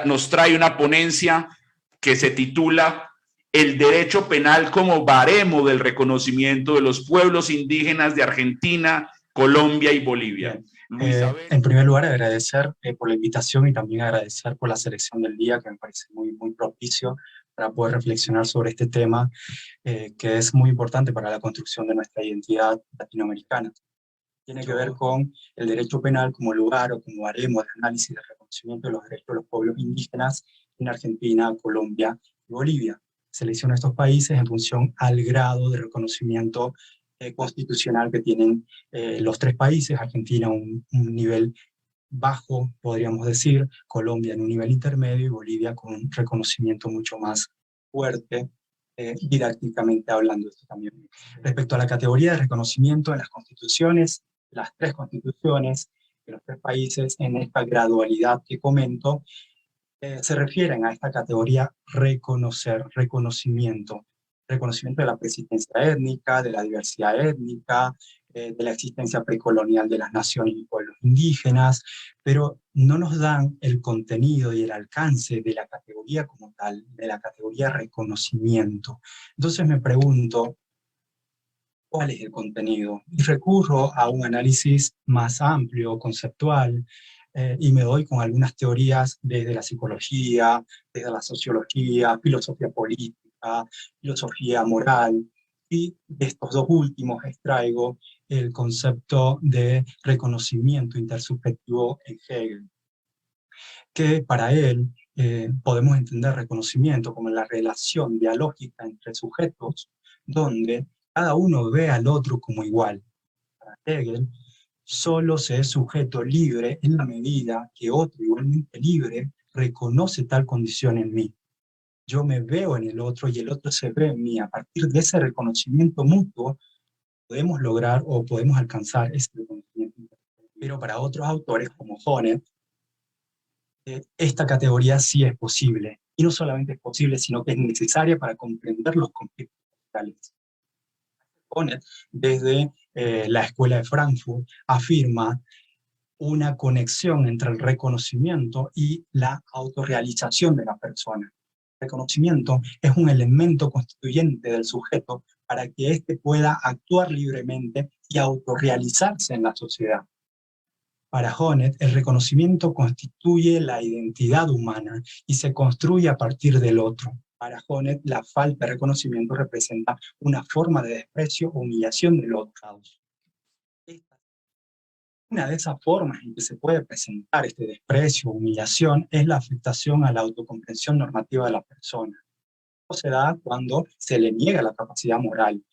nos trae una ponencia que se titula El derecho penal como baremo del reconocimiento de los pueblos indígenas de Argentina, Colombia y Bolivia. En primer lugar, agradecer por la invitación y también agradecer por la selección del día, que me parece muy, muy propicio para poder reflexionar sobre este tema, que es muy importante para la construcción de nuestra identidad latinoamericana. Tiene que ver con el derecho penal como lugar o como baremo de análisis de reconocimiento de los derechos de los pueblos indígenas en Argentina, Colombia y Bolivia. Selecciona estos países en función al grado de reconocimiento constitucional que tienen los tres países. Argentina un nivel bajo, podríamos decir, Colombia en un nivel intermedio y Bolivia con un reconocimiento mucho más fuerte, didácticamente hablando esto también. Respecto a la categoría de reconocimiento en las constituciones, las tres constituciones de los tres países en esta gradualidad que comento, se refieren a esta categoría reconocer, reconocimiento de la persistencia étnica, de la diversidad étnica, de la existencia precolonial de las naciones y pueblos indígenas, pero no nos dan el contenido y el alcance de la categoría como tal, de la categoría reconocimiento. Entonces me pregunto, ¿cuál es el contenido? Y recurro a un análisis más amplio, conceptual, y me doy con algunas teorías desde la psicología, desde la sociología, filosofía política, filosofía moral, y de estos dos últimos extraigo el concepto de reconocimiento intersubjetivo en Hegel, que para él podemos entender reconocimiento como la relación dialógica entre sujetos, donde cada uno ve al otro como igual. Para Hegel, solo se es sujeto libre en la medida que otro igualmente libre reconoce tal condición en mí. Yo me veo en el otro y el otro se ve en mí. A partir de ese reconocimiento mutuo podemos lograr o podemos alcanzar ese reconocimiento. Pero para otros autores como Honneth, esta categoría sí es posible. Y no solamente es posible, sino que es necesaria para comprender los conflictos sociales. Honneth, desde la Escuela de Frankfurt, afirma una conexión entre el reconocimiento y la autorrealización de la persona. El reconocimiento es un elemento constituyente del sujeto para que éste pueda actuar libremente y autorrealizarse en la sociedad. Para Honneth, el reconocimiento constituye la identidad humana y se construye a partir del otro. Para Honneth, la falta de reconocimiento representa una forma de desprecio o humillación del otro. Una de esas formas en que se puede presentar este desprecio o humillación es la afectación a la autocomprensión normativa de la persona. Esto se da cuando se le niega la capacidad moral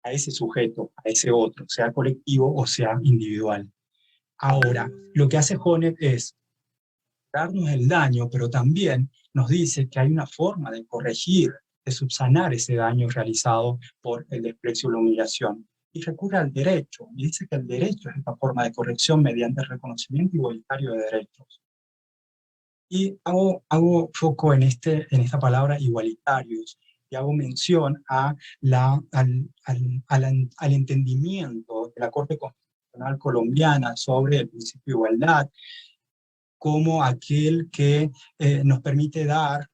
a ese sujeto, a ese otro, sea colectivo o sea individual. Ahora, lo que hace Honneth es darnos el daño, pero también nos dice que hay una forma de corregir, de subsanar ese daño realizado por el desprecio o la humillación. Y recurre al derecho, y dice que el derecho es esta forma de corrección mediante el reconocimiento igualitario de derechos. Y hago foco en esta palabra igualitarios, y hago mención al entendimiento de la Corte Constitucional colombiana sobre el principio de igualdad, como aquel que nos permite dar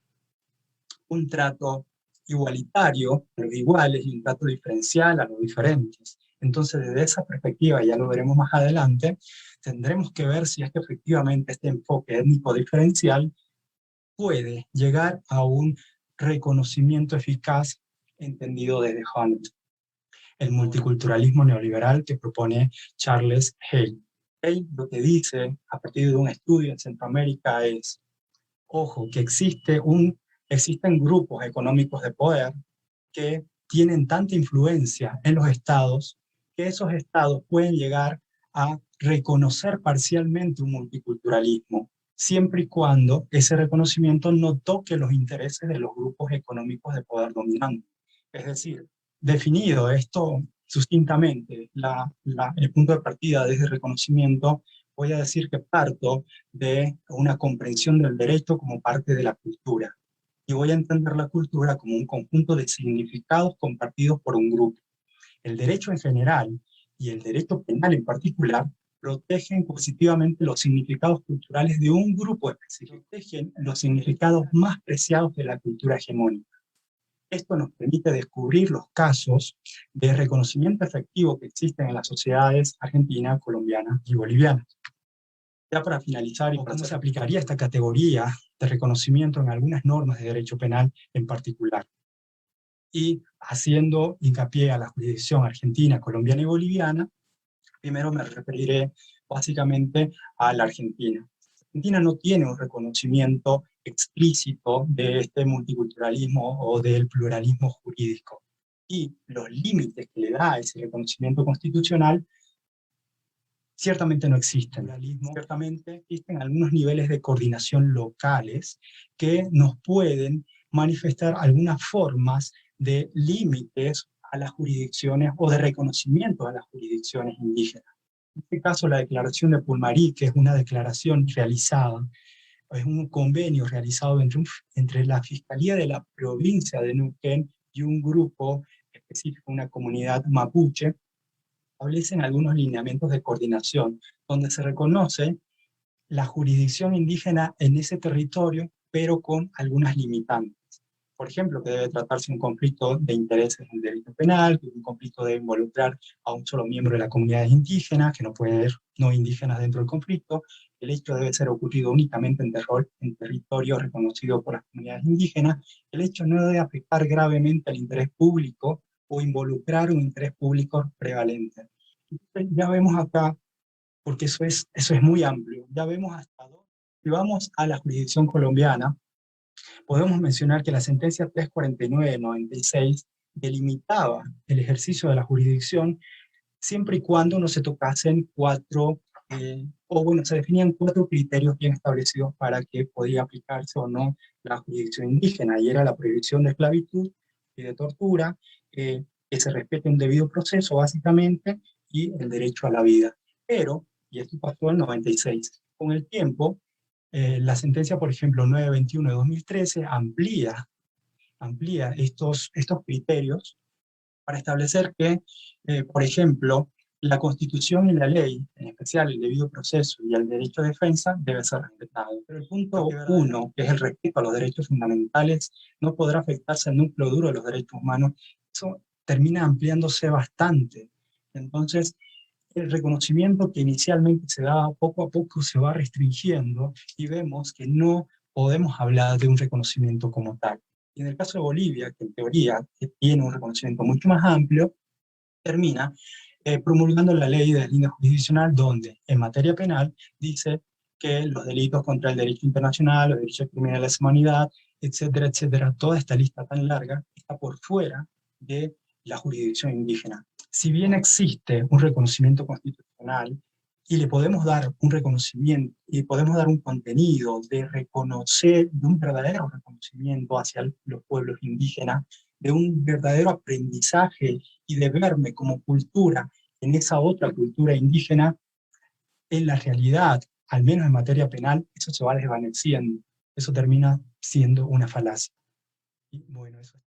un trato igualitario a los iguales y un trato diferencial a los diferentes. Entonces, desde esa perspectiva, ya lo veremos más adelante, tendremos que ver si es que efectivamente este enfoque étnico diferencial puede llegar a un reconocimiento eficaz entendido desde Honneth. El multiculturalismo neoliberal que propone Charles Hale. Hale lo que dice, a partir de un estudio en Centroamérica, es, ojo, que existen grupos económicos de poder que tienen tanta influencia en los estados que esos estados pueden llegar a reconocer parcialmente un multiculturalismo, siempre y cuando ese reconocimiento no toque los intereses de los grupos económicos de poder dominante. Es decir, definido esto sustintamente, el punto de partida de ese reconocimiento, voy a decir que parto de una comprensión del derecho como parte de la cultura. Y voy a entender la cultura como un conjunto de significados compartidos por un grupo. El derecho en general y el derecho penal en particular protegen positivamente los significados culturales de un grupo específico, protegen los significados más preciados de la cultura hegemónica. Esto nos permite descubrir los casos de reconocimiento efectivo que existen en las sociedades argentina, colombiana y boliviana. Ya para finalizar, ¿cómo se aplicaría esta categoría de reconocimiento en algunas normas de derecho penal en particular? Y haciendo hincapié a la jurisdicción argentina, colombiana y boliviana, primero me referiré básicamente a la Argentina. Argentina no tiene un reconocimiento explícito de este multiculturalismo o del pluralismo jurídico. Y los límites que le da ese reconocimiento constitucional ciertamente no existen. Ciertamente existen algunos niveles de coordinación locales que nos pueden manifestar algunas formas de límites a las jurisdicciones o de reconocimiento a las jurisdicciones indígenas. En este caso, la declaración de Pulmarí, que es una declaración realizada, es un convenio realizado entre la Fiscalía de la provincia de Neuquén y un grupo específico, una comunidad mapuche, establecen algunos lineamientos de coordinación, donde se reconoce la jurisdicción indígena en ese territorio, pero con algunas limitantes. Por ejemplo, que debe tratarse un conflicto de intereses en el derecho penal, que un conflicto debe involucrar a un solo miembro de la comunidad indígena, que no puede haber no indígenas dentro del conflicto, el hecho debe ser ocurrido únicamente en territorio reconocido por las comunidades indígenas, el hecho no debe afectar gravemente al interés público o involucrar un interés público prevalente. Entonces, ya vemos acá, porque eso es muy amplio, ya vemos hasta dónde. Si vamos a la jurisdicción colombiana, podemos mencionar que la sentencia 349/96 delimitaba el ejercicio de la jurisdicción siempre y cuando no se tocasen se definían 4 criterios bien establecidos para que podía aplicarse o no la jurisdicción indígena, y era la prohibición de esclavitud y de tortura, que se respete un debido proceso básicamente, y el derecho a la vida. Pero, y esto pasó en 96, con el tiempo, la sentencia, por ejemplo, 921 de 2013 amplía estos criterios para establecer que, por ejemplo, la Constitución y la ley, en especial el debido proceso y el derecho de defensa, debe ser respetado. Pero el punto 1, que es el respeto a los derechos fundamentales, no podrá afectarse al núcleo duro de los derechos humanos. Eso termina ampliándose bastante. Entonces, el reconocimiento que inicialmente se daba poco a poco se va restringiendo y vemos que no podemos hablar de un reconocimiento como tal. Y en el caso de Bolivia, que en teoría que tiene un reconocimiento mucho más amplio, termina promulgando la ley de línea jurisdiccional, donde en materia penal dice que los delitos contra el derecho internacional, los derechos criminales de la humanidad, etcétera, etcétera, toda esta lista tan larga está por fuera de la jurisdicción indígena. Si bien existe un reconocimiento constitucional y le podemos dar un reconocimiento y podemos dar un contenido de reconocer, de un verdadero reconocimiento hacia los pueblos indígenas, de un verdadero aprendizaje y de verme como cultura en esa otra cultura indígena, en la realidad, al menos en materia penal, eso se va desvaneciendo, eso termina siendo una falacia. Y bueno, eso es.